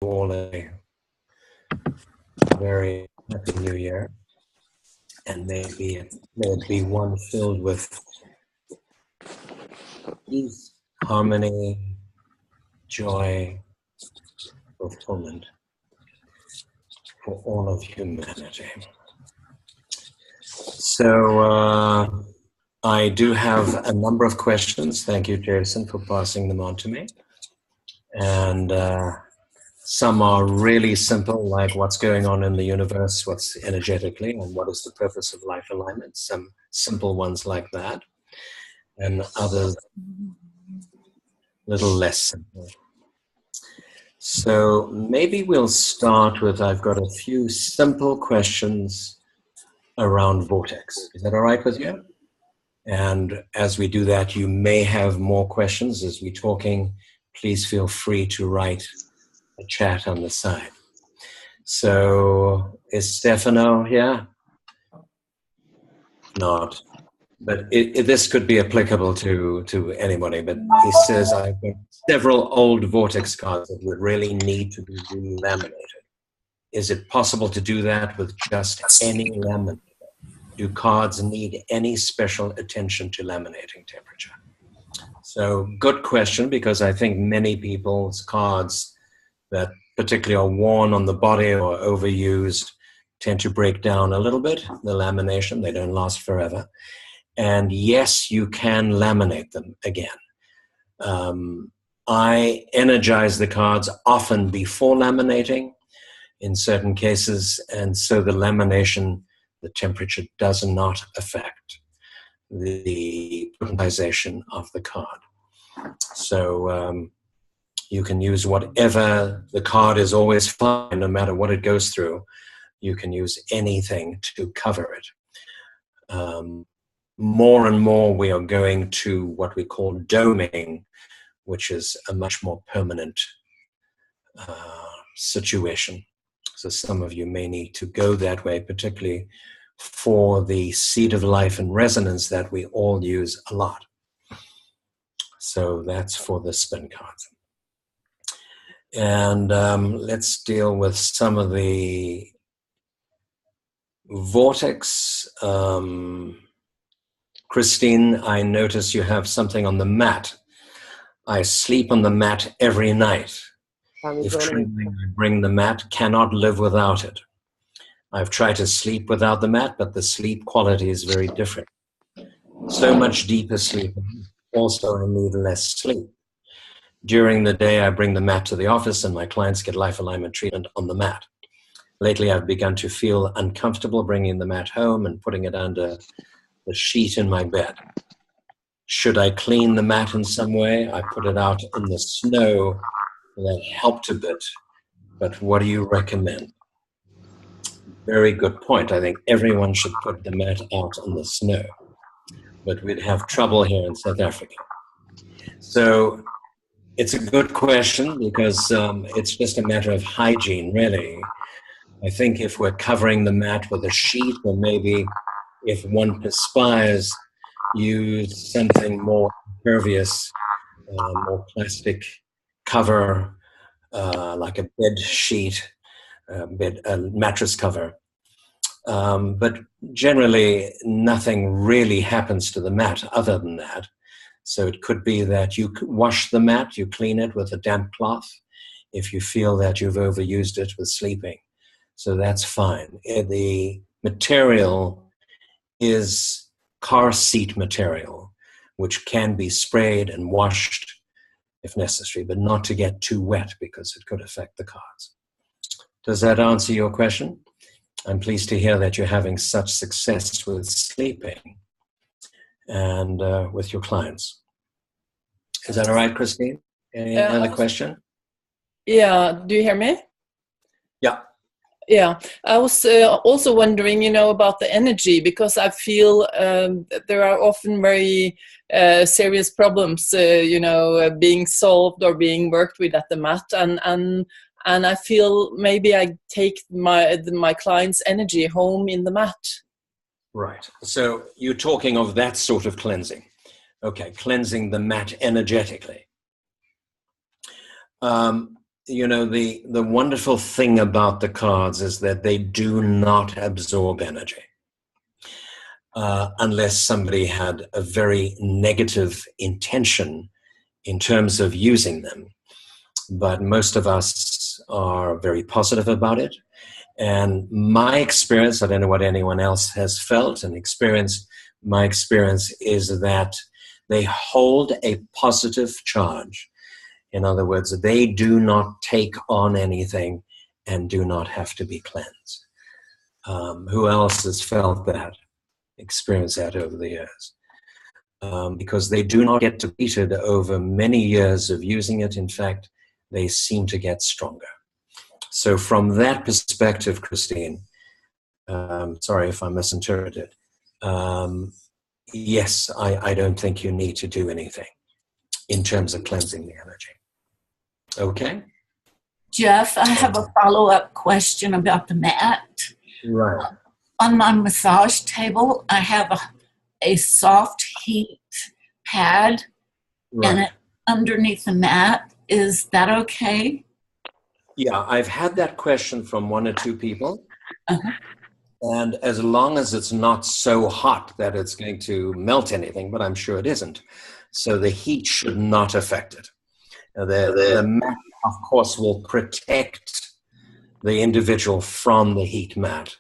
all a very happy new year, and may it be one filled with peace, harmony, joy, fulfillment for all of humanity. So I do have a number of questions. Thank you, Jason, for passing them on to me. And some are really simple, like what's going on in the universe, what's energetically, and what is the purpose of life alignment. Some simple ones like that. And others a little less simple. So maybe we'll start with, I've got a few simple questions around vortex. Is that all right with you? And as we do that, you may have more questions as we're talking. Please feel free to write a chat on the side. So is Stefano here? Not. But this could be applicable to anybody. But he says, I've got several old vortex cards that would really need to be re-laminated. Is it possible to do that with just any laminate? Do cards need any special attention to laminating temperature? So good question, because I think many people's cards that particularly are worn on the body or overused tend to break down a little bit, the lamination. They don't last forever. And yes, you can laminate them again. I energize the cards often before laminating in certain cases, and so the lamination, the temperature does not affect the potentization of the card. So you can use whatever, the card is always fine, no matter what it goes through. You can use anything to cover it. More and more we are going to what we call doming, which is a much more permanent situation. So some of you may need to go that way, particularly for the seed of life and resonance that we all use a lot. So that's for the spin cards. And let's deal with some of the vortex. Christine, I notice you have something on the mat. I sleep on the mat every night. If trembling, I bring the mat, cannot live without it. I've tried to sleep without the mat, but the sleep quality is very different. So much deeper sleep. Also, I need less sleep. During the day, I bring the mat to the office and my clients get life alignment treatment on the mat. Lately, I've begun to feel uncomfortable bringing the mat home and putting it under the sheet in my bed. Should I clean the mat in some way? I put it out in the snow. That helped a bit. But what do you recommend? Very good point. I think everyone should put the mat out in the snow. But we'd have trouble here in South Africa. So it's a good question because it's just a matter of hygiene, really. I think if we're covering the mat with a sheet, or maybe if one perspires, use something more impervious, more plastic cover, like a bed sheet, a mattress cover. But generally, nothing really happens to the mat other than that. So it could be that you wash the mat, you clean it with a damp cloth if you feel that you've overused it with sleeping. So that's fine. The material is car seat material, which can be sprayed and washed if necessary, but not to get too wet because it could affect the cards. Does that answer your question? I'm pleased to hear that you're having such success with sleeping and with your clients. Is that all right, Christine? Any other question? Yeah, do you hear me? Yeah. Yeah, I was also wondering, about the energy, because I feel there are often very serious problems, being solved or being worked with at the mat, and I feel maybe I take my client's energy home in the mat. Right. So you're talking of that sort of cleansing. Okay, cleansing the mat energetically. the wonderful thing about the cards is that they do not absorb energy. Unless somebody had a very negative intention in terms of using them. But most of us are very positive about it. And my experience, I don't know what anyone else has felt and experienced, my experience is that they hold a positive charge. In other words, they do not take on anything and do not have to be cleansed. Who else has felt that? Experience that over the years, because they do not get depleted over many years of using it. In fact, they seem to get stronger. So from that perspective, Christine, sorry if I misinterpreted, yes, I don't think you need to do anything in terms of cleansing the energy. Okay? Jeff, I have a follow-up question about the mat. Right. On my massage table, I have a soft heat pad, Right. and underneath the mat. Is that okay? Yeah, I've had that question from one or two people. Uh-huh. And as long as it's not so hot that it's going to melt anything, but I'm sure it isn't. So the heat should not affect it. The mat, of course, will protect the individual from the heat mat.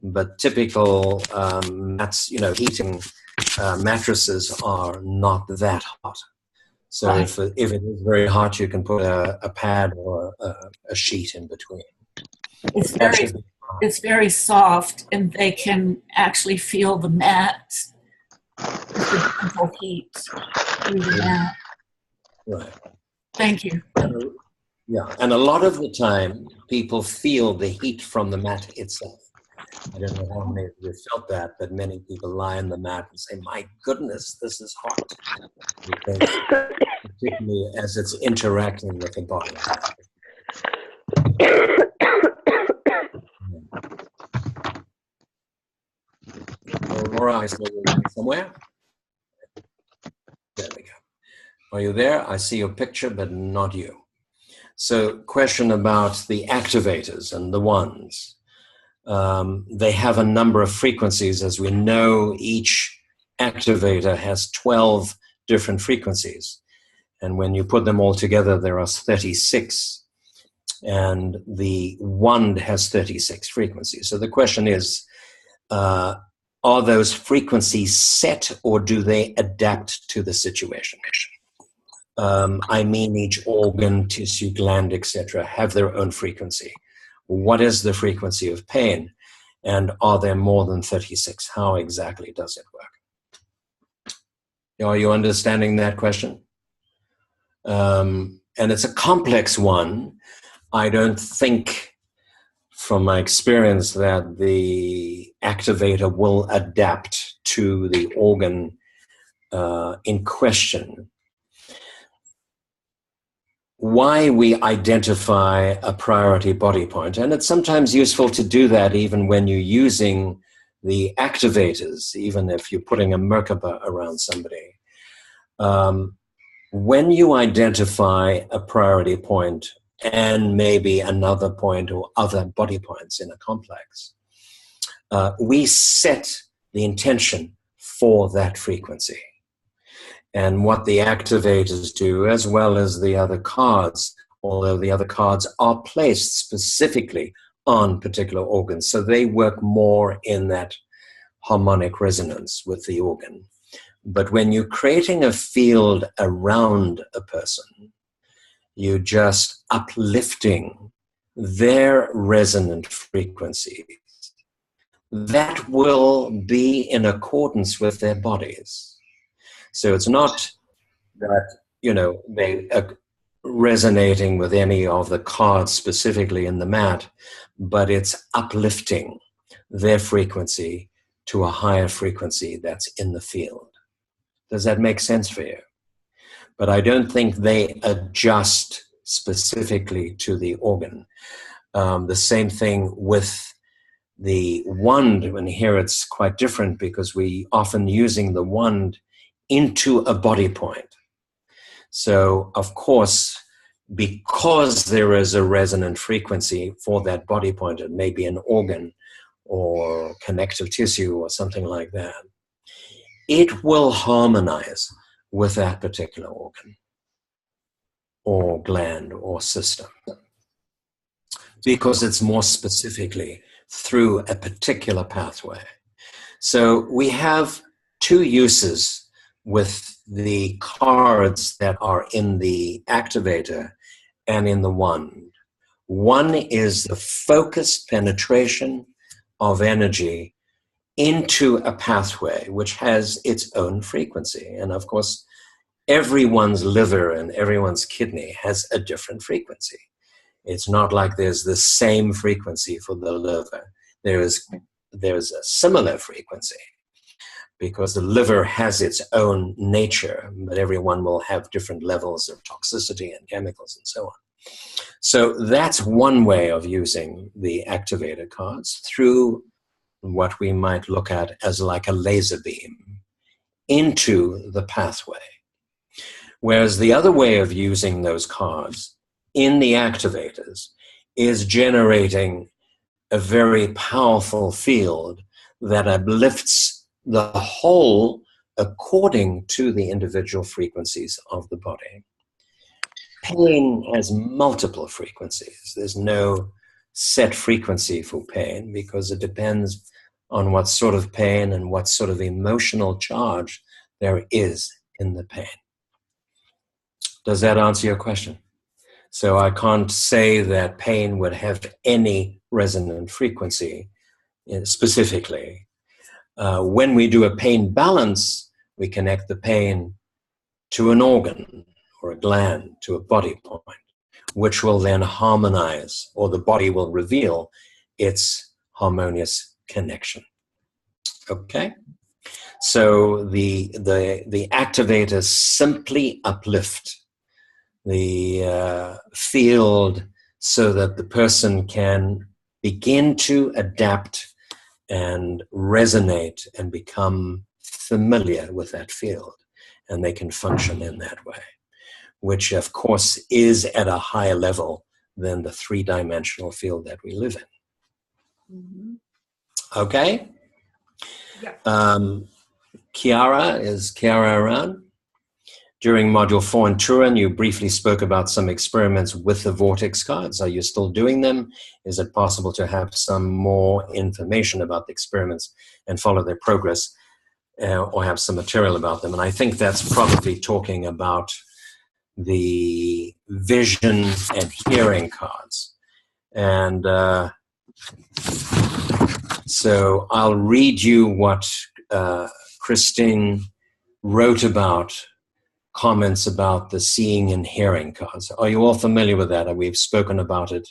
But typical mats, heating mattresses are not that hot. So Right. if it is very hot, you can put a pad or a sheet in between. It's very soft, and they can actually feel the mat, the gentle heat through the mat. Right. Thank you. Yeah, and a lot of the time, people feel the heat from the mat itself. I don't know how many of you felt that, but many people lie on the mat and say, my goodness, this is hot. Because particularly as it's interacting with the body. Laura, I saw you somewhere. There we go. Are you there? I see your picture, but not you. So, question about the activators and the ones. They have a number of frequencies. As we know, each activator has 12 different frequencies. And when you put them all together, there are 36. And the wand has 36 frequencies. So the question is, are those frequencies set, or do they adapt to the situation? I mean, each organ, tissue, gland, etc., have their own frequency. What is the frequency of pain? And are there more than 36? How exactly does it work? Are you understanding that question? And it's a complex one. I don't think, from my experience, that the activator will adapt to the organ in question. Why we identify a priority body point, and it's sometimes useful to do that even when you're using the activators, even if you're putting a Merkaba around somebody. When you identify a priority point and maybe another point or other body points in a complex, we set the intention for that frequency. And what the activators do, as well as the other cards, although the other cards are placed specifically on particular organs, so they work more in that harmonic resonance with the organ. But when you're creating a field around a person, you're just uplifting their resonant frequencies. That will be in accordance with their bodies. So it's not that, they are resonating with any of the cards specifically in the mat, but it's uplifting their frequency to a higher frequency that's in the field. Does that make sense for you? But I don't think they adjust specifically to the organ. The same thing with the wand, and here it's quite different because we often using the wand into a body point. So, of course, because there is a resonant frequency for that body point, it may be an organ or connective tissue or something like that, it will harmonize with that particular organ or gland or system, because it's more specifically through a particular pathway. So we have two uses with the cards that are in the activator and in the wand. One is the focused penetration of energy into a pathway which has its own frequency. And of course, everyone's liver and everyone's kidney has a different frequency. It's not like there's the same frequency for the liver. There's a similar frequency because the liver has its own nature, but everyone will have different levels of toxicity and chemicals and so on. So that's one way of using the activator cards, through what we might look at as like a laser beam into the pathway. Whereas the other way of using those cards in the activators is generating a very powerful field that uplifts the whole according to the individual frequencies of the body. Pain has multiple frequencies. There's no set frequency for pain because it depends on what sort of pain and what sort of emotional charge there is in the pain. Does that answer your question? So I can't say that pain would have any resonant frequency specifically. When we do a pain balance, we connect the pain to an organ or a gland, to a body point, which will then harmonize, or the body will reveal its harmonious connection. Okay? So the activators simply uplift the field so that the person can begin to adapt and resonate and become familiar with that field, and they can function in that way, which of course is at a higher level than the three-dimensional field that we live in. Mm-hmm. Okay? Yeah. Chiara, is Chiara around? During Module 4 in Turin, you briefly spoke about some experiments with the vortex cards. Are you still doing them? Is it possible to have some more information about the experiments and follow their progress, or have some material about them? And I think that's probably talking about the vision and hearing cards. And so I'll read you what Christine wrote about, comments about the seeing and hearing cards. Are you all familiar with that? We've spoken about it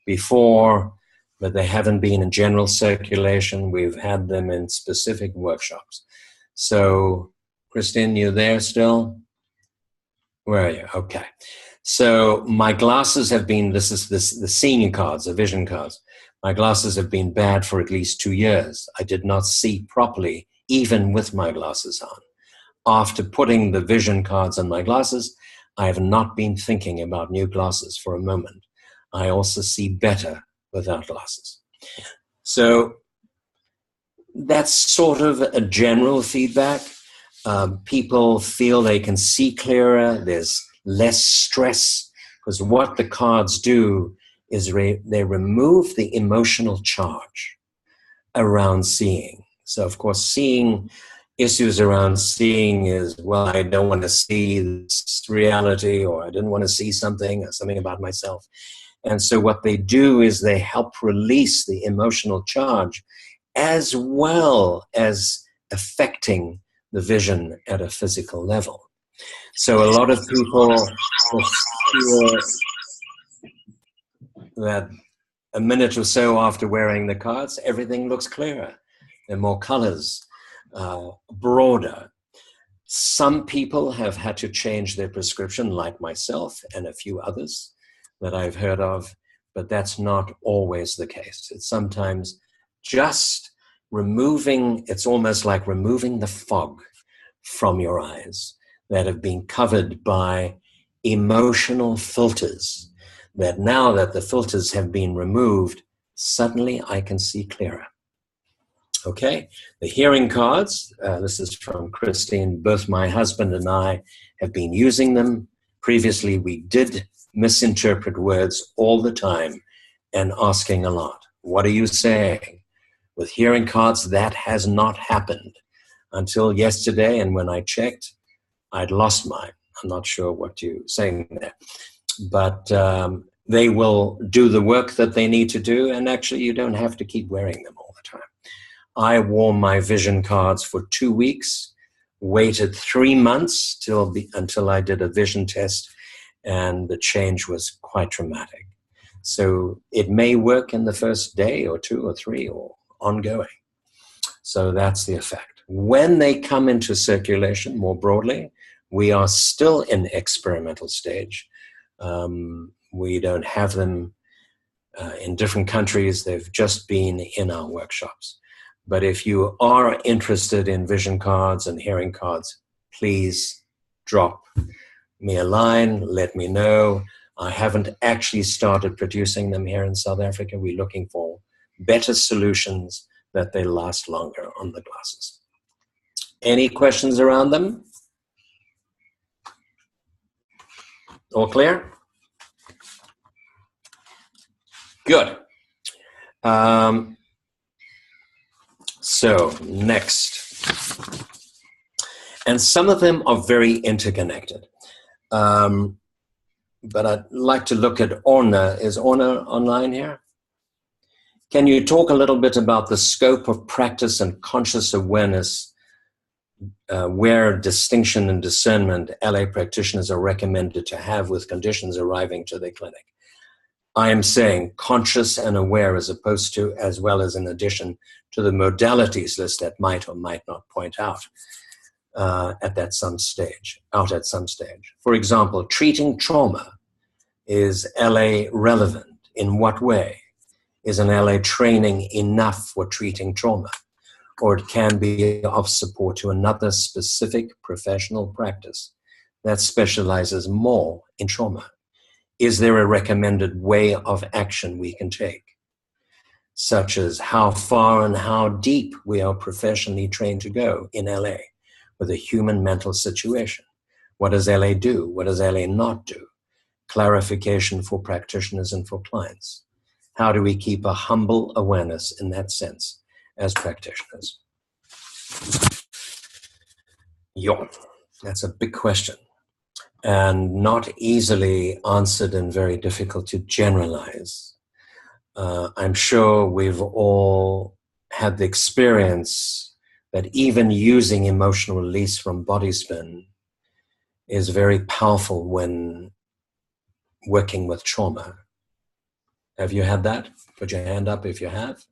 before, but they haven't been in general circulation. We've had them in specific workshops. So, Christine, you there still? Where are you? Okay. So my glasses have been, the seeing cards, the vision cards. My glasses have been bad for at least 2 years. I did not see properly, even with my glasses on. After putting the vision cards on my glasses, I have not been thinking about new glasses for a moment. I also see better without glasses. So that's sort of a general feedback. People feel they can see clearer. There's less stress, because what the cards do is they remove the emotional charge around seeing. So, of course, seeing, issues around seeing is, well, I don't want to see this reality, or I didn't want to see something, or something about myself. And so what they do is they help release the emotional charge, as well as affecting the vision at a physical level. So a lot of people feel that a minute or so after wearing the cards, everything looks clearer. There are more colors, broader. Some people have had to change their prescription, like myself and a few others that I've heard of, but that's not always the case. It's sometimes just removing, it's almost like removing the fog from your eyes that have been covered by emotional filters that now that the filters have been removed, suddenly I can see clearer. Okay, the hearing cards, this is from Christine. Both my husband and I have been using them. Previously, we did misinterpret words all the time and asking a lot. What are you saying? With hearing cards, that has not happened until yesterday, and when I checked, I'd lost mine. I'm not sure what you're saying there. But they will do the work that they need to do, and actually you don't have to keep wearing them all the time. I wore my vision cards for 2 weeks, waited 3 months until I did a vision test, and the change was quite dramatic. So it may work in the first day or 2 or 3 or ongoing. So that's the effect. When they come into circulation more broadly, we are still in experimental stage. We don't have them in different countries. They've just been in our workshops. But if you are interested in vision cards and hearing cards, please drop me a line, let me know. I haven't actually started producing them here in South Africa. We're looking for better solutions that they last longer on the glasses. Any questions around them? All clear? Good. So next. And some of them are very interconnected. But I'd like to look at Orna. Is Orna online here? Can you talk a little bit about the scope of practice and conscious awareness where distinction and discernment LA practitioners are recommended to have with conditions arriving to their clinic? I am saying conscious and aware as opposed to, as well as in addition to the modalities list that might or might not point out at some stage. For example, treating trauma. Is LA relevant? In what way? Is an LA training enough for treating trauma? Or it can be of support to another specific professional practice that specializes more in trauma? Is there a recommended way of action we can take? Such as how far and how deep we are professionally trained to go in LA with a human mental situation. What does LA do? What does LA not do? Clarification for practitioners and for clients. How do we keep a humble awareness in that sense as practitioners? That's a big question and not easily answered and very difficult to generalize. I'm sure we've all had the experience that even using emotional release from body spin is very powerful when working with trauma. Have you had that? Put your hand up if you have.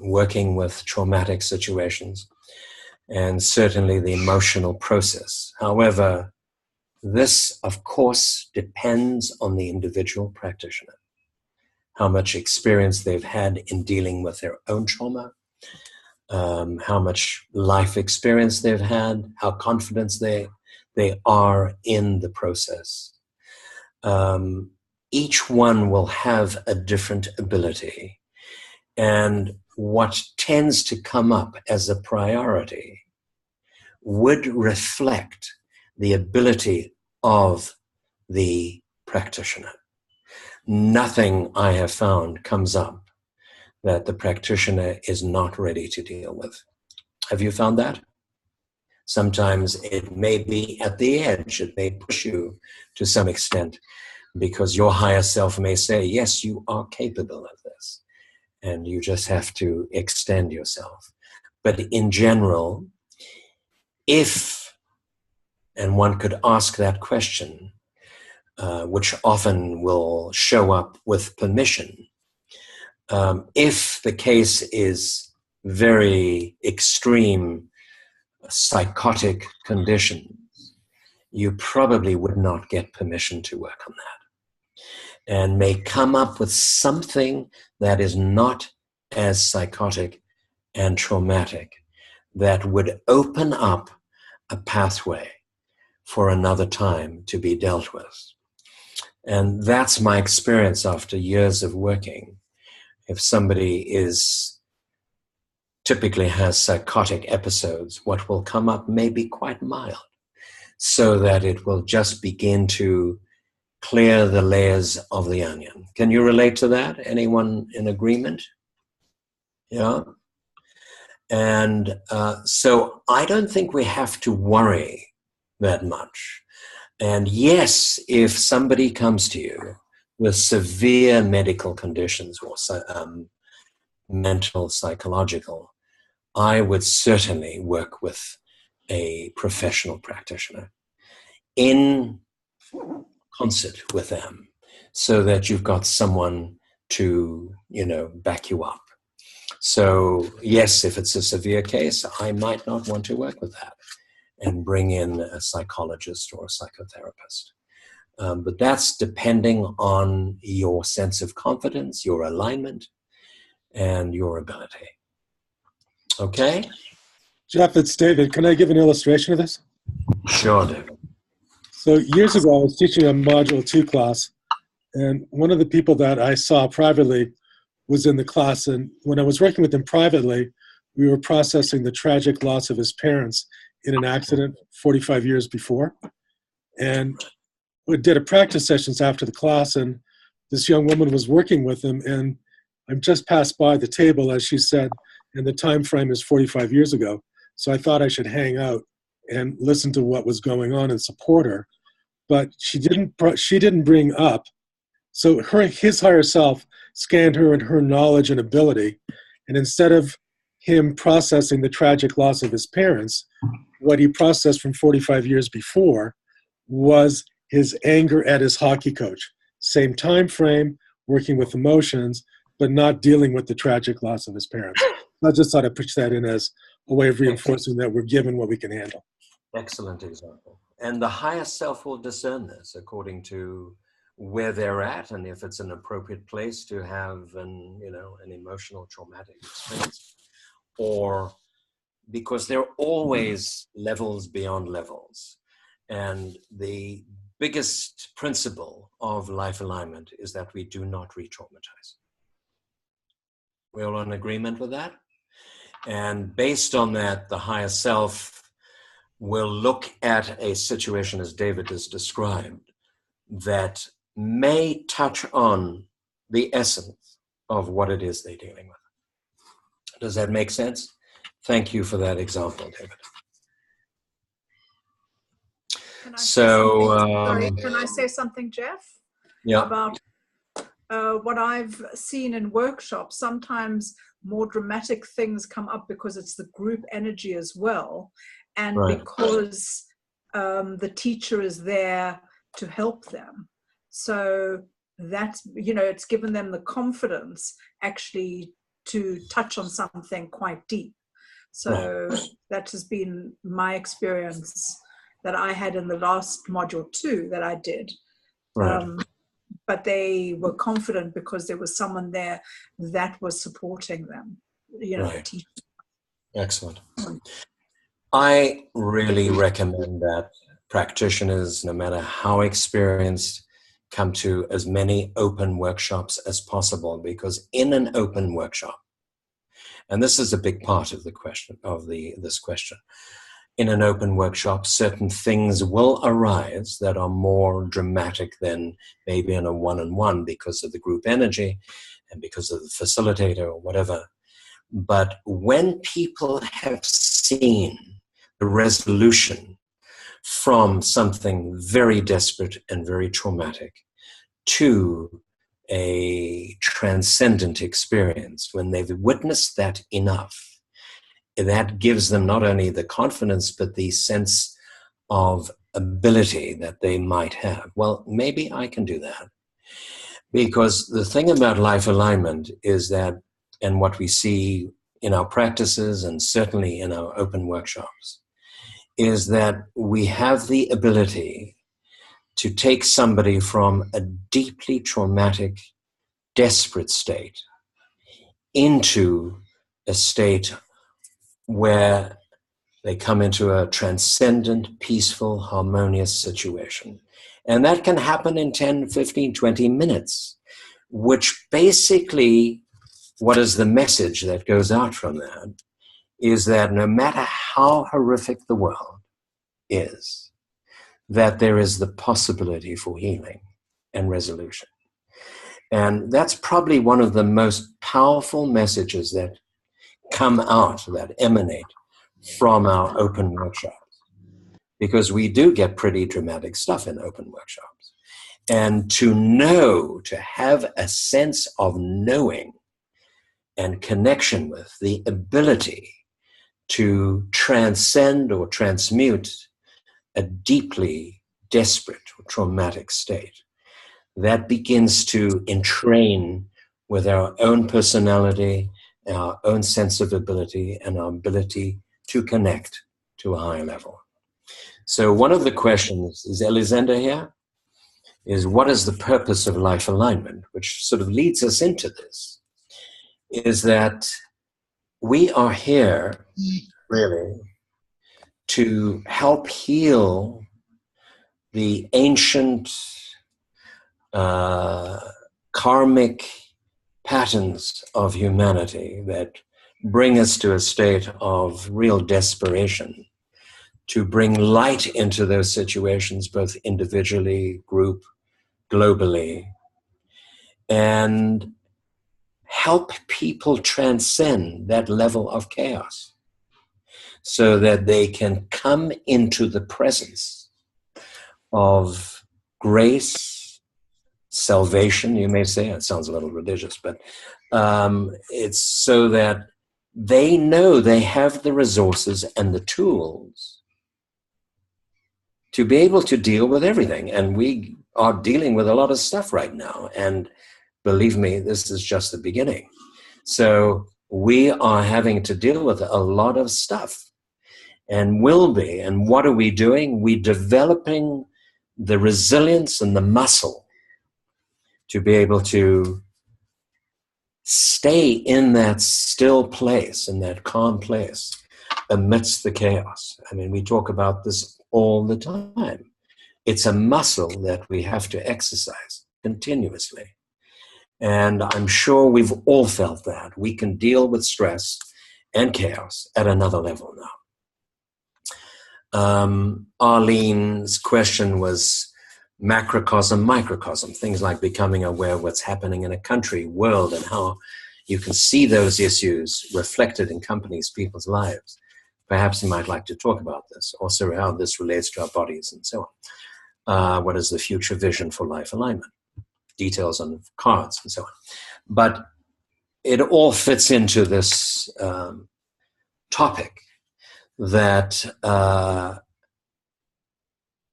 Working with traumatic situations, and certainly the emotional process. However, this, of course, depends on the individual practitioner, how much experience they've had in dealing with their own trauma, how much life experience they've had, how confident they are in the process. Each one will have a different ability. And what tends to come up as a priority would reflect the ability of the practitioner. Nothing I have found comes up that the practitioner is not ready to deal with. Have you found that? Sometimes it may be at the edge. It may push you to some extent because your higher self may say, yes, you are capable of this. And you just have to extend yourself. But in general, if, and one could ask that question, which often will show up with permission, if the case is very extreme psychotic conditions, you probably would not get permission to work on that, and may come up with something that is not as psychotic and traumatic that would open up a pathway for another time to be dealt with. And that's my experience after years of working. If somebody typically has psychotic episodes, what will come up may be quite mild, so that it will just begin to clear the layers of the onion. Can you relate to that? Anyone in agreement? Yeah. And so I don't think we have to worry that much. And yes, if somebody comes to you with severe medical conditions or mental, psychological, I would certainly work with a professional practitioner in concert with them, so that you've got someone to, back you up. So yes, if it's a severe case, I might not want to work with that and bring in a psychologist or a psychotherapist. But that's depending on your sense of confidence, your alignment, and your ability. Okay? Jeff, it's David. Can I give an illustration of this? Sure, David. So years ago, I was teaching a Module 2 class, and one of the people that I saw privately was in the class. And when I was working with him privately, we were processing the tragic loss of his parents in an accident 45 years before. And we did a practice sessions after the class, and this young woman was working with him, and I just passed by the table, as she said, and the time frame is 45 years ago. So I thought I should hang out and listen to what was going on and support her. But she didn't bring up, so his higher self scanned her and her knowledge and ability, and instead of him processing the tragic loss of his parents, what he processed from 45 years before was his anger at his hockey coach. Same time frame, working with emotions, but not dealing with the tragic loss of his parents. I just thought I'd push that in as a way of reinforcing that we're given what we can handle. Excellent example. And the higher self will discern this according to where they're at, and if it's an appropriate place to have an emotional traumatic experience, or because there are always levels beyond levels. And the biggest principle of life alignment is that we do not re-traumatize. We're all in agreement with that? And based on that, the higher self will look at a situation, as David has described, that may touch on the essence of what it is they're dealing with. Does that make sense? Thank you for that example, David. Can I say something, Jeff? Yeah. About what I've seen in workshops. Sometimes more dramatic things come up because it's the group energy as well, and right. because the teacher is there to help them. So that's, it's given them the confidence actually to touch on something quite deep. So right. That has been my experience that I had in the last module 2 that I did. Right. But they were confident because there was someone there that was supporting them, right. teaching. Excellent. I really recommend that practitioners, no matter how experienced, come to as many open workshops as possible, because in an open workshop, and this is a big part of the question of this question, in an open workshop, certain things will arise that are more dramatic than maybe in a one-on-one because of the group energy and because of the facilitator or whatever. But when people have seen the resolution from something very desperate and very traumatic to a transcendent experience, when they've witnessed that enough, that gives them not only the confidence, but the sense of ability that they might have. Well, maybe I can do that. Because the thing about life alignment is that, and what we see in our practices and certainly in our open workshops, is that we have the ability to take somebody from a deeply traumatic, desperate state into a state where They come into a transcendent, peaceful, harmonious situation. And that can happen in 10, 15, 20 minutes, which basically, what is the message that goes out from that, is that no matter how horrific the world is, that there is the possibility for healing and resolution. And that's probably one of the most powerful messages that come out, that emanate from our open workshops. Because we do get pretty dramatic stuff in open workshops. And to know, to have a sense of knowing and connection with, the ability to transcend or transmute a deeply desperate or traumatic state, that begins to entrain with our own personality, our own sense of ability, and our ability to connect to a higher level. So one of the questions, is Elisenda here? Is what is the purpose of life alignment, which sort of leads us into this, is that we are here really to help heal the ancient karmic patterns of humanity that bring us to a state of real desperation, to bring light into those situations, both individually, group, globally, and help people transcend that level of chaos so that they can come into the presence of grace, salvation, you may say. It sounds a little religious, but it's so that they know they have the resources and the tools to be able to deal with everything. And we are dealing with a lot of stuff right now. And believe me, this is just the beginning. So we are having to deal with a lot of stuff and will be. And what are we doing? We're developing the resilience and the muscle to be able to stay in that still place, in that calm place, amidst the chaos. I mean, we talk about this all the time. It's a muscle that we have to exercise continuously. And I'm sure we've all felt that. We can deal with stress and chaos at another level now. Arlene's question was macrocosm, microcosm, things like becoming aware of what's happening in a country, world, and how you can see those issues reflected in companies, people's lives. Perhaps you might like to talk about this, also how this relates to our bodies and so on. What is the future vision for life alignment? Details on cards and so on. But it all fits into this topic that the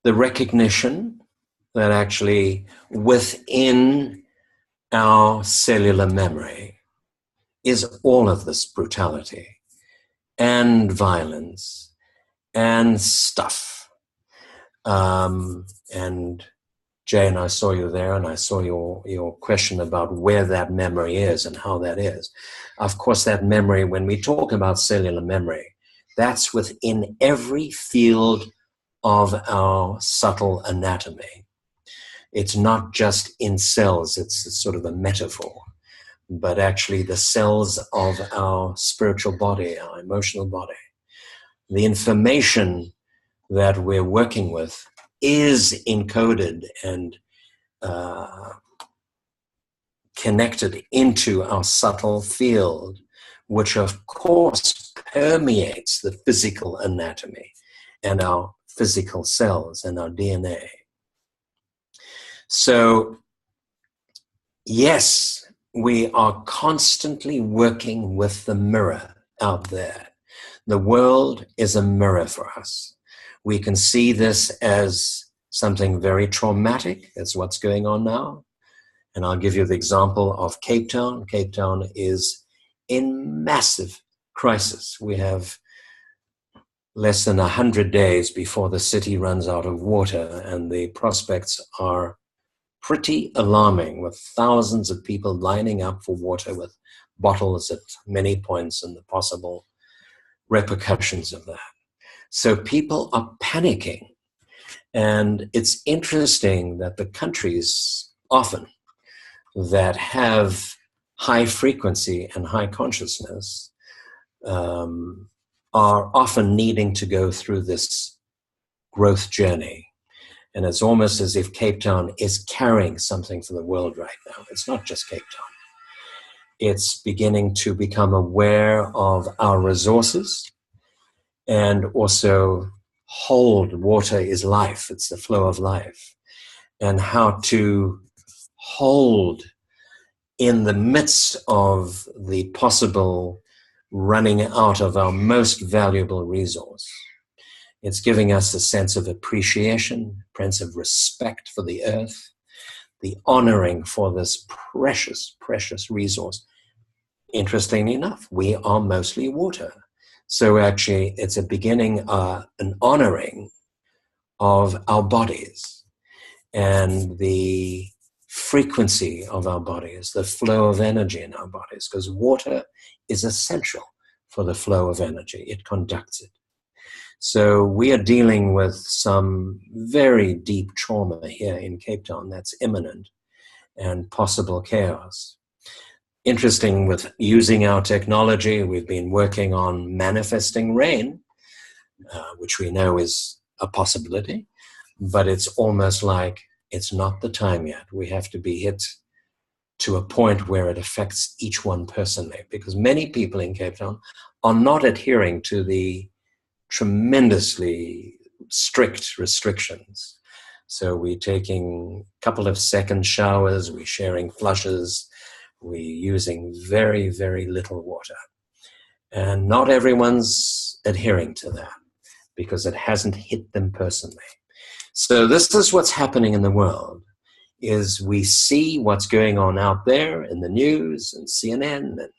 recognition that actually within our cellular memory is all of this brutality and violence and stuff. And Jane, I saw you there, and I saw your question about where that memory is and how that is. Of course, that memory, when we talk about cellular memory, that's within every field of our subtle anatomy. It's not just in cells, it's sort of a metaphor, but actually the cells of our spiritual body, our emotional body. The information that we're working with is encoded and connected into our subtle field, which of course permeates the physical anatomy and our physical cells and our DNA. So, yes, we are constantly working with the mirror out there. The world is a mirror for us. We can see this as something very traumatic. That's what's going on now. And I'll give you the example of Cape Town. Cape Town is in massive crisis. We have less than 100 days before the city runs out of water, and the prospects are pretty alarming, with thousands of people lining up for water with bottles at many points and the possible repercussions of that. So people are panicking. And it's interesting that the countries often that have high frequency and high consciousness are often needing to go through this growth journey. And it's almost as if Cape Town is carrying something for the world right now. It's not just Cape Town. It's beginning to become aware of our resources and also hold water is life. It's the flow of life. And how to hold in the midst of the possible running out of our most valuable resource. It's giving us a sense of appreciation, a sense of respect for the earth, the honoring for this precious, precious resource. Interestingly enough, we are mostly water. So actually, it's a beginning, an honoring of our bodies and the frequency of our bodies, the flow of energy in our bodies, because water is essential for the flow of energy. It conducts it. So we are dealing with some very deep trauma here in Cape Town that's imminent and possible chaos. Interesting with using our technology, we've been working on manifesting rain, which we know is a possibility, but it's almost like it's not the time yet. We have to be hit to a point where it affects each one personally, because many people in Cape Town are not adhering to the tremendously strict restrictions. So we're taking a couple of second showers, we're sharing flushes, we're using very, very little water. And not everyone's adhering to that because it hasn't hit them personally. So this is what's happening in the world, is we see what's going on out there in the news and CNN and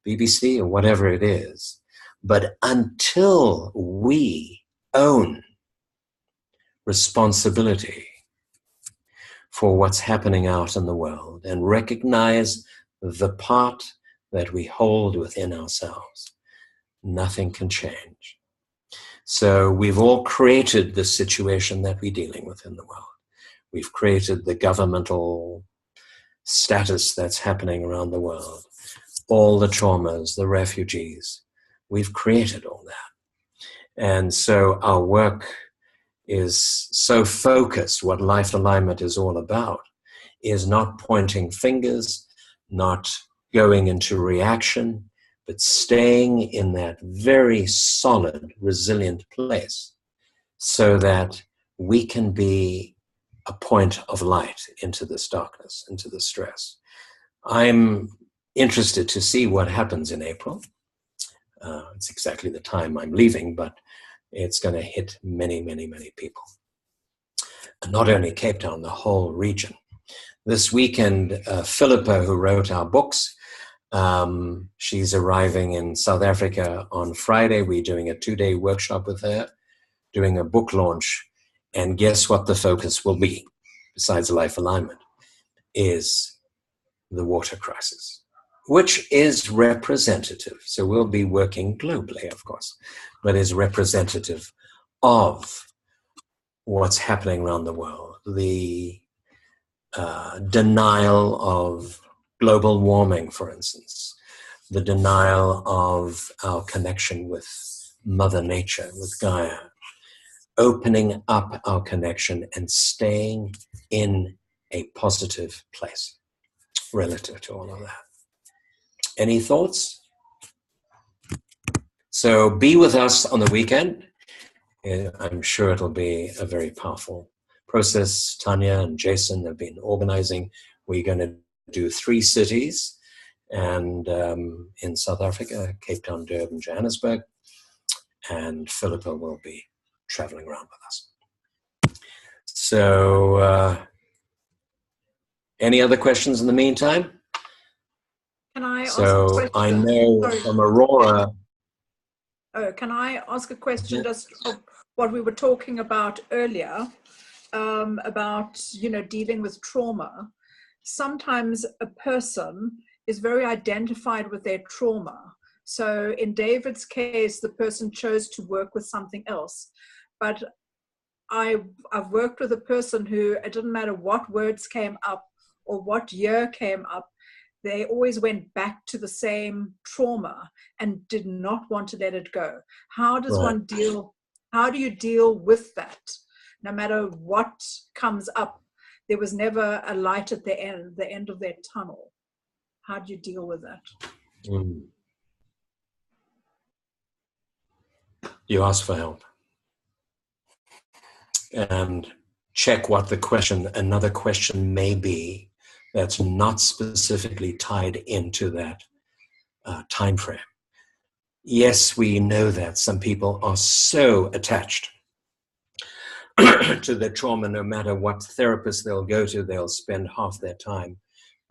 BBC or whatever it is. But until we own responsibility for what's happening out in the world and recognize the part that we hold within ourselves, nothing can change. So we've all created the situation that we're dealing with in the world. We've created the governmental status that's happening around the world, all the traumas, the refugees. We've created all that. And so our work is so focused. What Life Alignment is all about is not pointing fingers, not going into reaction, but staying in that very solid, resilient place so that we can be a point of light into this darkness, into the stress. I'm interested to see what happens in April. It's exactly the time I'm leaving, but it's going to hit many, many, many people. And not only Cape Town, the whole region. This weekend, Philippa, who wrote our books, she's arriving in South Africa on Friday. We're doing a 2-day workshop with her, doing a book launch. And guess what the focus will be, besides Life Alignment, is the water crisis, which is representative. So we'll be working globally, of course, but is representative of what's happening around the world. The denial of global warming, for instance, the denial of our connection with Mother Nature, with Gaia, opening up our connection and staying in a positive place relative to all of that. Any thoughts? So be with us on the weekend. I'm sure it'll be a very powerful process. Tanya and Jason have been organizing. We're going to do 3 cities, and in South Africa, Cape Town, Durban, Johannesburg, and Philippa will be traveling around with us. So any other questions in the meantime? Can I ask a So question? I know Sorry. from Aurora. Oh, can I ask a question just of what we were talking about earlier, about, dealing with trauma? Sometimes a person is very identified with their trauma, So in David's case, the person chose to work with something else. But I've worked with a person who, it didn't matter what words came up or what year came up, they always went back to the same trauma and did not want to let it go. How does one deal? How do you deal with that? No matter what comes up, there was never a light at the end of their tunnel. How do you deal with that? You ask for help and check what another question may be that's not specifically tied into that time frame. Yes, we know that some people are so attached to their trauma, no matter what therapist they'll go to, they'll spend half their time,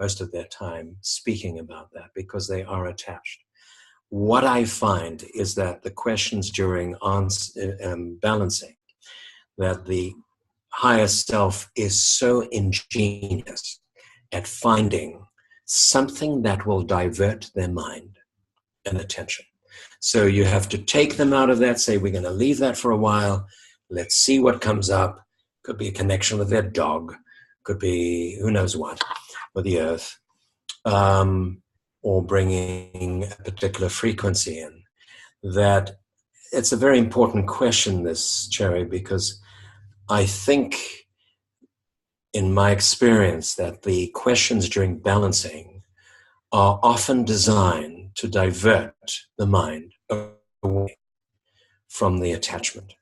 most of their time, speaking about that because they are attached. What I find is that the questions during balancing, that the higher self is so ingenious at finding something that will divert their mind and attention. So you have to take them out of that, say, we're going to leave that for a while. Let's see what comes up. Could be a connection with their dog. Could be who knows what, with the earth. Or bringing a particular frequency in. That it's a very important question, this, Cherry, because I think, in my experience, that the questions during balancing are often designed to divert the mind away from the attachment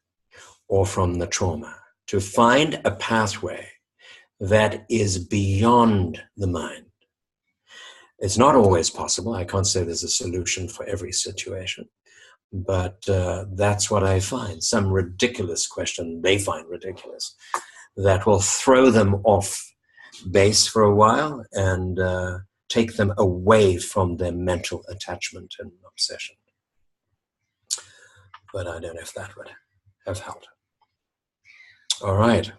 or from the trauma, to find a pathway that is beyond the mind. It's not always possible. I can't say there's a solution for every situation, but that's what I find. Some ridiculous question they find ridiculous that will throw them off base for a while and take them away from their mental attachment and obsession. But I don't know if that would have helped. All right.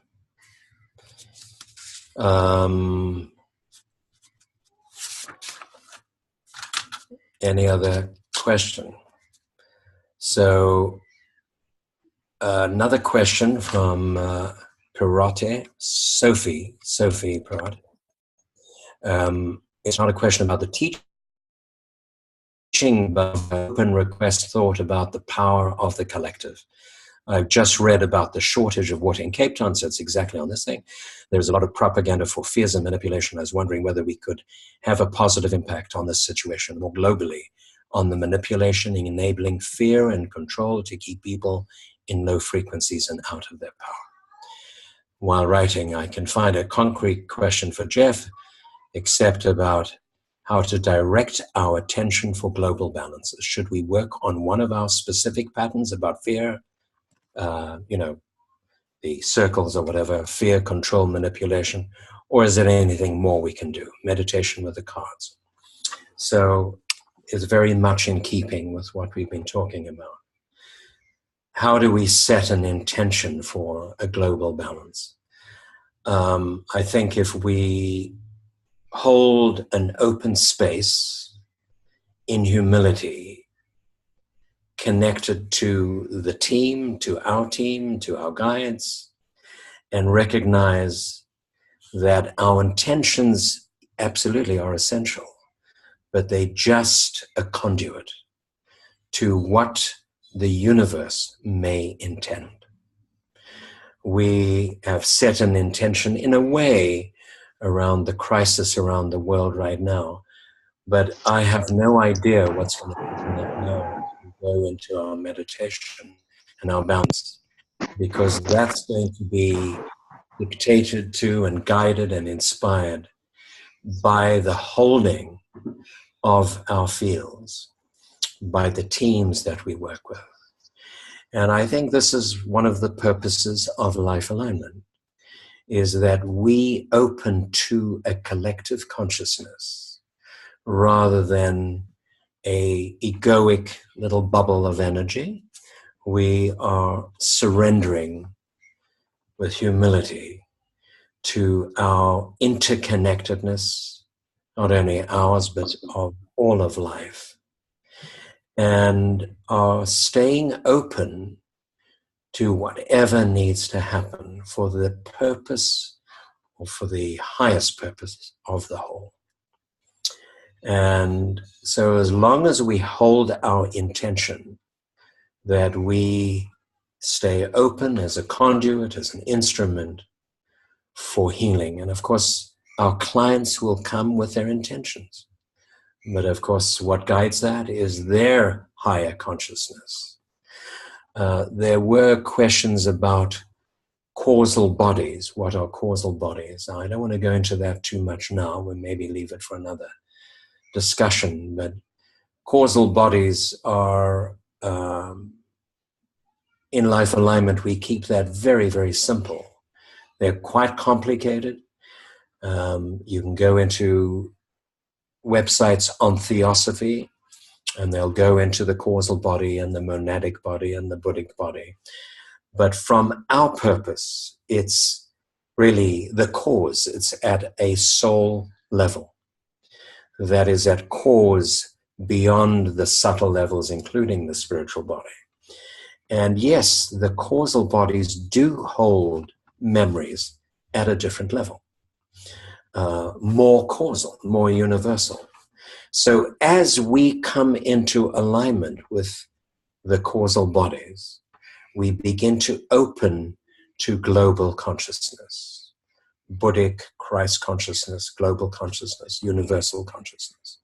Any other question? So another question from Pirate, Sophie Pirate. It's not a question about the teaching, but open request thought about the power of the collective. I've just read about the shortage of water in Cape Town, so it's exactly on this thing. There's a lot of propaganda for fears and manipulation. I was wondering whether we could have a positive impact on this situation more globally on the manipulation and enabling fear and control to keep people in low frequencies and out of their power. While writing, I can find a concrete question for Jeff, except about how to direct our attention for global balances. Should we work on one of our specific patterns about fear, the circles or whatever, fear, control, manipulation, or is there anything more we can do? Meditation with the cards. So it's very much in keeping with what we've been talking about. How do we set an intention for a global balance? I think if we hold an open space in humility, connected to the team, to our guides, and recognize that our intentions absolutely are essential, but they just a conduit to what the universe may intend. We have set an intention in a way around the crisis around the world right now, but I have no idea what's going to happen now as we go into our meditation and our balance, because that's going to be dictated to and guided and inspired by the holding of our fields, by the teams that we work with. And I think this is one of the purposes of life alignment, is that we open to a collective consciousness rather than a egoic little bubble of energy. We are surrendering with humility to our interconnectedness, not only ours, but of all of life. and are staying open to whatever needs to happen for the purpose or for the highest purpose of the whole. And so as long as we hold our intention that we stay open as a conduit, as an instrument for healing. And of course, our clients will come with their intentions. But of course, what guides that is their higher consciousness. There were questions about causal bodies. What are causal bodies? I don't want to go into that too much now. We'll maybe leave it for another discussion. But causal bodies are, in life alignment, we keep that very, very simple. They're quite complicated. You can go into websites on theosophy, and they'll go into the causal body and the monadic body and the Buddhic body. But from our purpose, it's really the cause. It's at a soul level. That is at cause beyond the subtle levels, including the spiritual body. And yes, the causal bodies do hold memories at a different level. More causal, more universal. So as we come into alignment with the causal bodies, we begin to open to global consciousness, Buddhic, Christ consciousness, global consciousness, universal consciousness.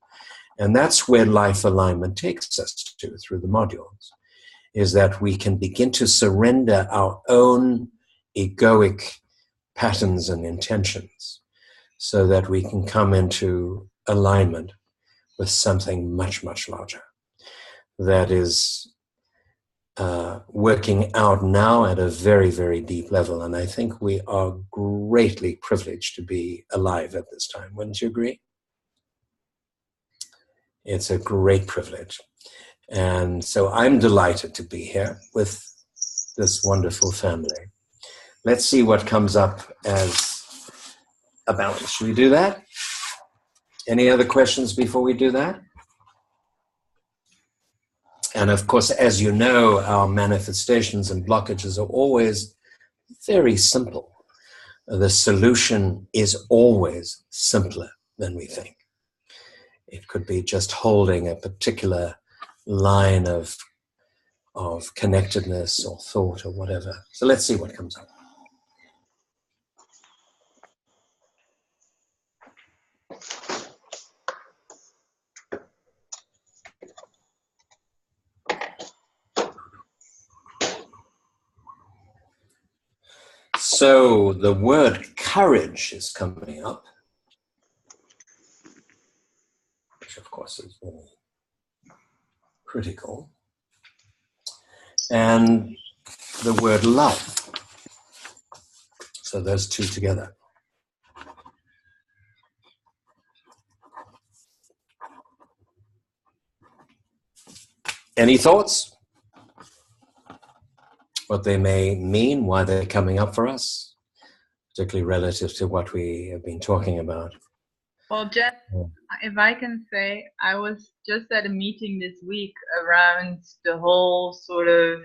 And that's where life alignment takes us to through the modules, is that we can begin to surrender our own egoic patterns and intentions so that we can come into alignment with something much, much larger that is working out now at a very, very deep level. And I think we are greatly privileged to be alive at this time. Wouldn't you agree? It's a great privilege. And so I'm delighted to be here with this wonderful family. Let's see what comes up as a balance. Should we do that? Any other questions before we do that? And of course, as you know, our manifestations and blockages are always very simple. The solution is always simpler than we think. It could be just holding a particular line of connectedness or thought or whatever. So let's see what comes up. So the word courage is coming up, which of course is very critical. And the word love. So those two together. Any thoughts? What they may mean, why they're coming up for us, particularly relative to what we have been talking about. Well, Jeff, if I can say, I was just at a meeting this week around the whole sort of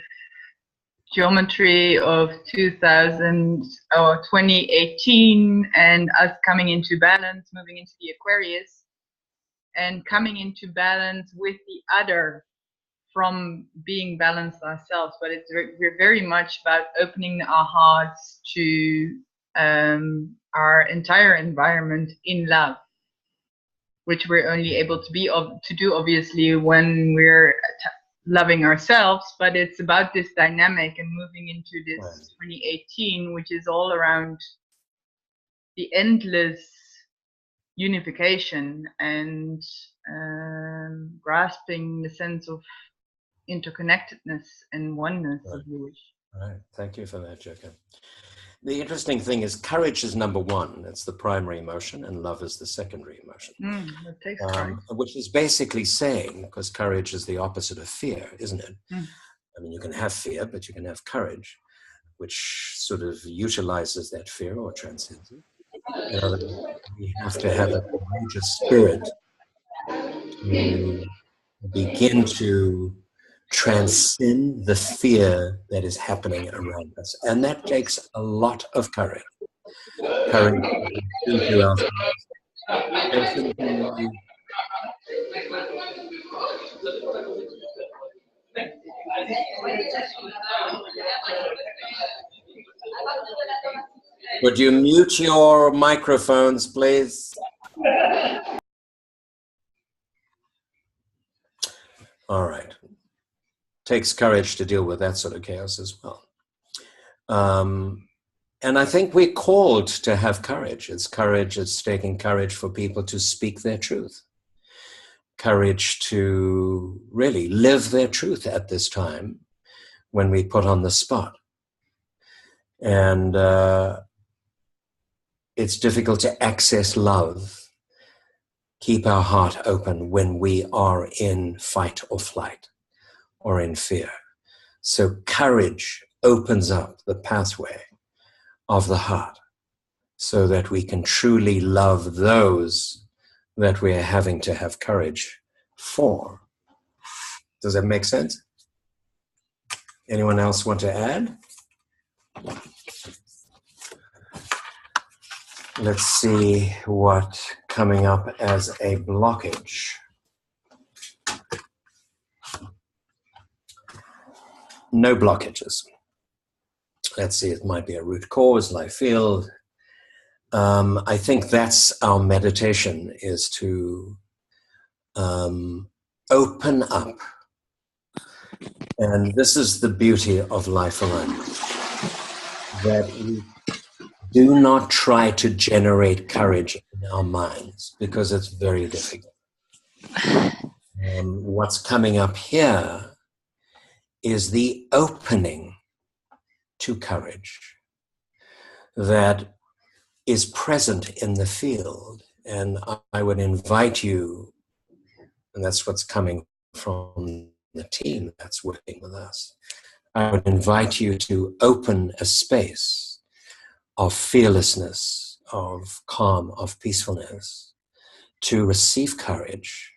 geometry of 2018 and us coming into balance, moving into the Aquarius, and coming into balance with the other from being balanced ourselves. But we're very much about opening our hearts to our entire environment in love, which we're only able to do obviously when we're loving ourselves. But it's about this dynamic and moving into this 2018, which is all around the endless unification and grasping the sense of interconnectedness and oneness, if you wish. Right. Thank you for that, Jessica. The interesting thing is courage is number one. It's the primary emotion, and love is the secondary emotion. That takes courage. Which is basically saying, because courage is the opposite of fear, isn't it? I mean, you can have fear, but you can have courage, which sort of utilizes that fear or transcends it. In other words, we have to have a courageous spirit to begin to transcend the fear that is happening around us. And that takes a lot of courage. Courage into ourselves. Would you mute your microphones, please? All right. Takes courage to deal with that sort of chaos as well. And I think we're called to have courage. It's taking courage for people to speak their truth. Courage to really live their truth at this time when we put on the spot. And it's difficult to access love, keep our heart open when we are in fight or flight or in fear. So courage opens up the pathway of the heart so that we can truly love those that we are having to have courage for. Does that make sense? Anyone else want to add? Let's see what coming up as a blockage. No blockages. Let's see, it might be a root cause, life field. I think that's our meditation, is to open up. And this is the beauty of life around us, that we do not try to generate courage in our minds, because it's very difficult. What's coming up here is the opening to courage that is present in the field. And I would invite you, and that's what's coming from the team that's working with us, I would invite you to open a space of fearlessness, of calm, of peacefulness, to receive courage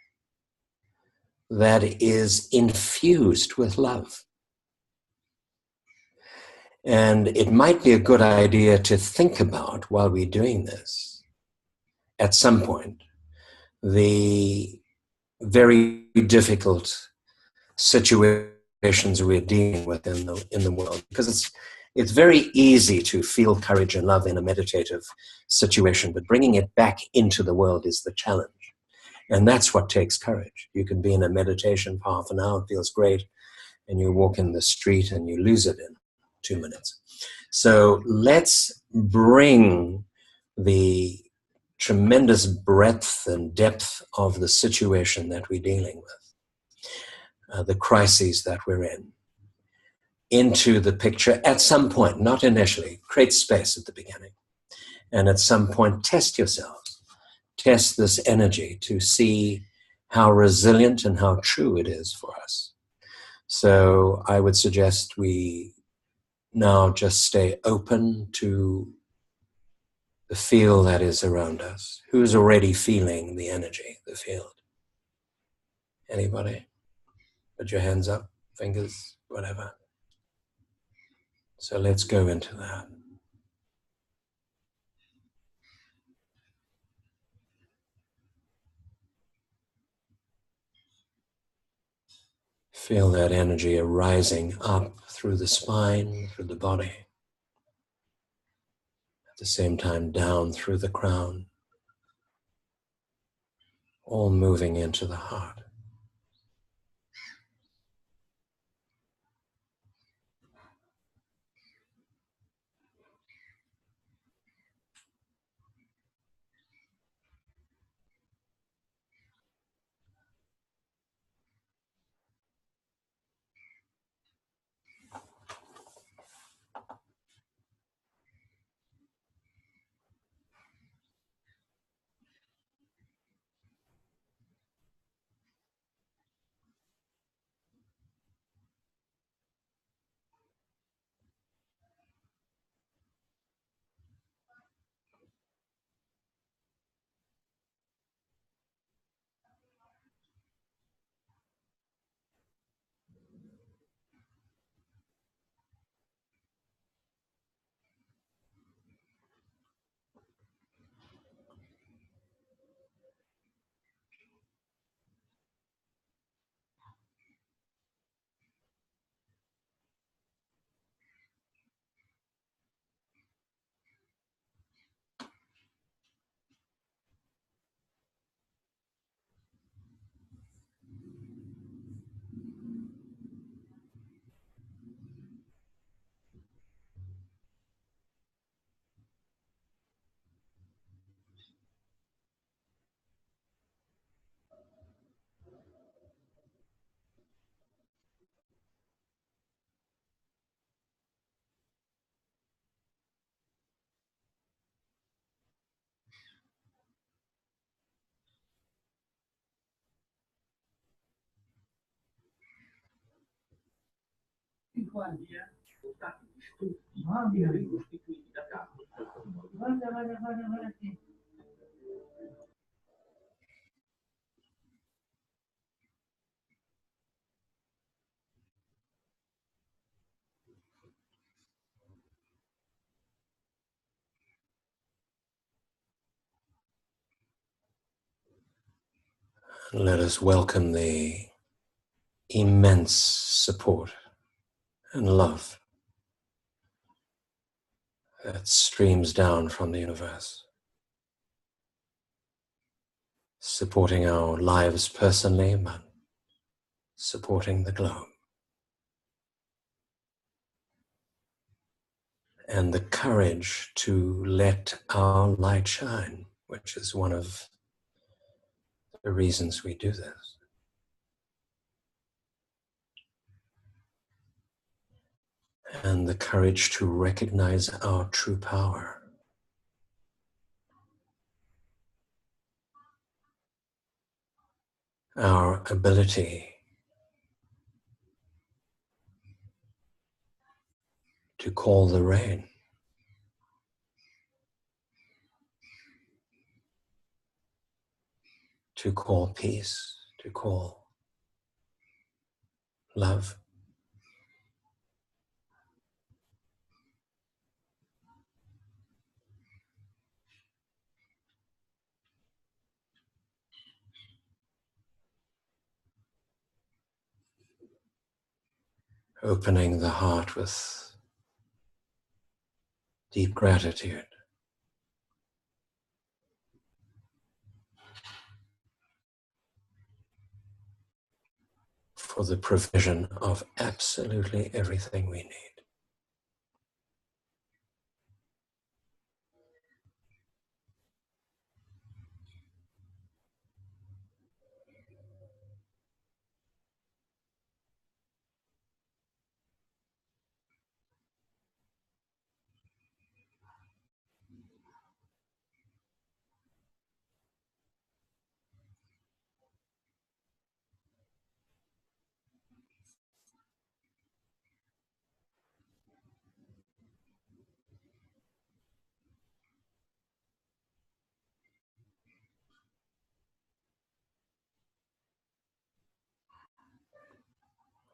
that is infused with love. And it might be a good idea to think about, while we're doing this, at some point, the very difficult situations we're dealing with in the world, because it's very easy to feel courage and love in a meditative situation, but bringing it back into the world is the challenge. And that's what takes courage. You can be in a meditation for half an hour, it feels great, and you walk in the street and you lose it in 2 minutes. So let's bring the tremendous breadth and depth of the situation that we're dealing with, the crises that we're in, into the picture at some point, not initially. Create space at the beginning. And at some point, test yourselves. Test this energy to see how resilient and how true it is for us. So I would suggest we now just stay open to the feel that is around us. Who's already feeling the energy, the field? Anybody? Put your hands up, fingers, whatever. So let's go into that. Feel that energy arising up through the spine, through the body. At the same time, down through the crown. All moving into the heart. Let us welcome the immense support and love that streams down from the universe, supporting our lives personally, but supporting the globe. And the courage to let our light shine, which is one of the reasons we do this. And the courage to recognize our true power. Our ability to call the rain. To call peace, to call love. Opening the heart with deep gratitude for the provision of absolutely everything we need.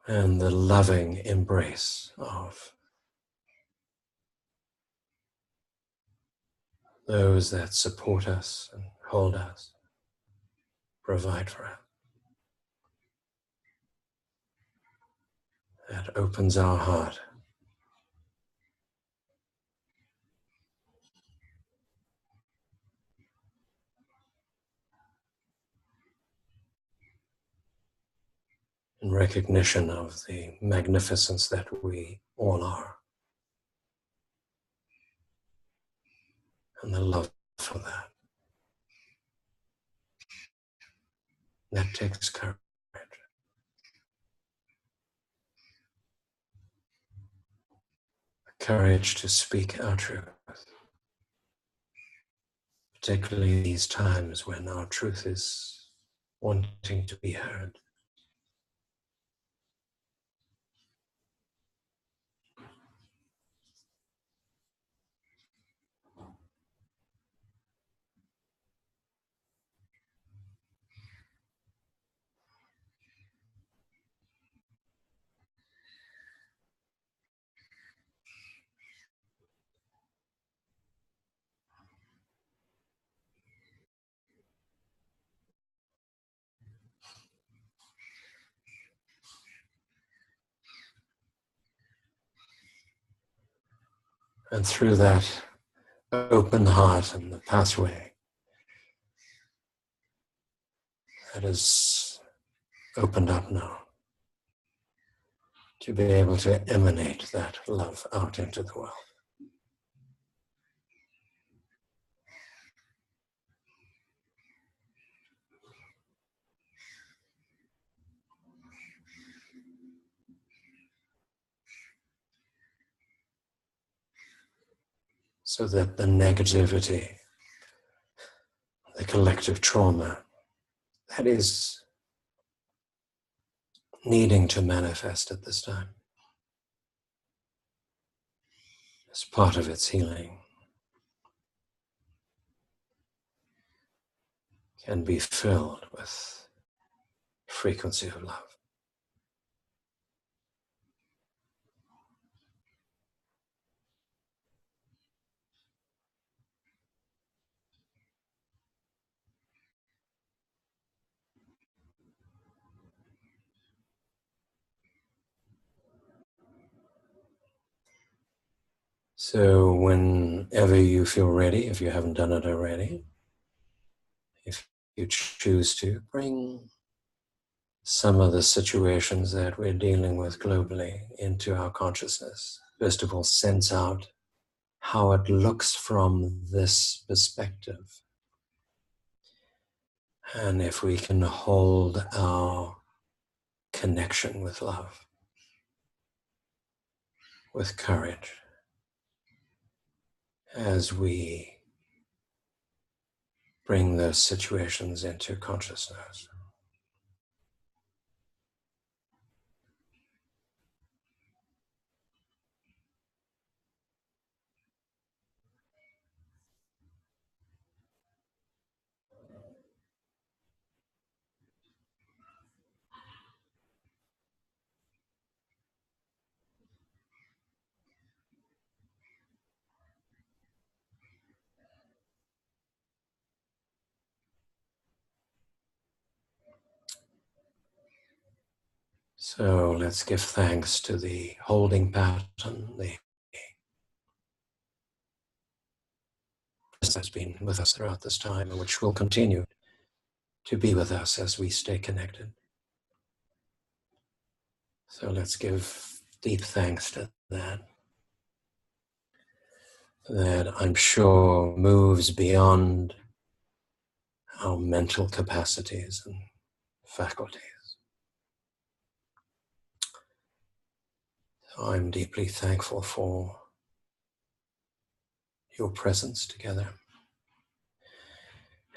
And the loving embrace of those that support us and hold us, provide for us. That opens our heart in recognition of the magnificence that we all are, and the love for that. That takes courage. The courage to speak our truth, particularly these times when our truth is wanting to be heard. And through that open heart and the pathway that is opened up now, to be able to emanate that love out into the world. So that the negativity, the collective trauma that is needing to manifest at this time as part of its healing, can be filled with frequency of love. So whenever you feel ready, if you haven't done it already, if you choose to, bring some of the situations that we're dealing with globally into our consciousness. First of all, sense out how it looks from this perspective. And if we can hold our connection with love, with courage, as we bring those situations into consciousness. So let's give thanks to the holding pattern, the has been with us throughout this time and which will continue to be with us as we stay connected. So let's give deep thanks to that I'm sure moves beyond our mental capacities and faculties. So I'm deeply thankful for your presence together.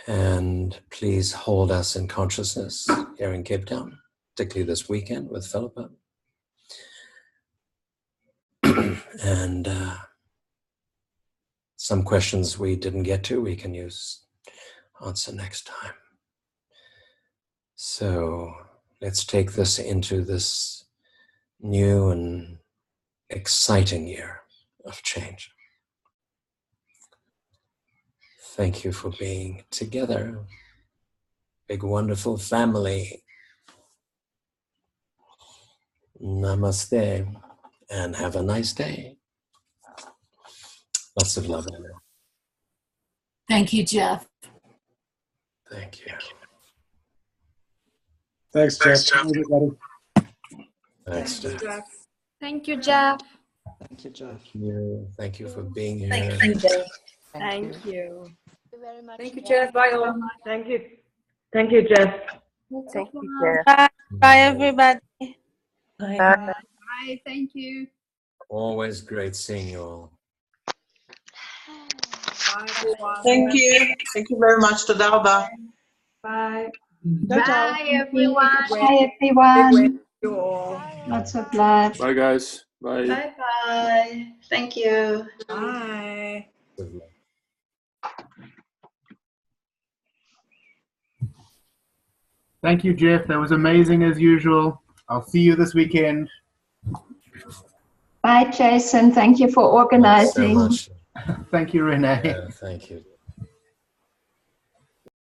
And please hold us in consciousness here in Cape Town, particularly this weekend with Philippa. And some questions we didn't get to, we can answer next time. So let's take this into this new and exciting year of change. Thank you for being together. Big, wonderful family. Namaste, and have a nice day. Lots of love. Thank you, Jeff. Thank you. Thanks, Jeff. Thanks, Jeff. Thank you, Jeff. Thank you, Jeff. Thank you for being here. Thank you, Jeff. Thank you. Thank you very much. Thank you, Jeff. Bye, all. Thank you. Thank you, Jeff. Thank you, Jeff. Jeff. Bye, everybody. Bye. Bye. Thank you. Always great seeing you all. Bye, everyone. Thank you. Thank you very much. Toda raba. Bye. Bye, everyone. Bye, everyone. You all. Lots of love. Bye, guys. Bye. Bye-bye. Thank you. Bye. Thank you, Jeff. That was amazing as usual. I'll see you this weekend. Bye, Jason. Thank you for organizing. Thanks so much. Thank you, Renee. Thank you.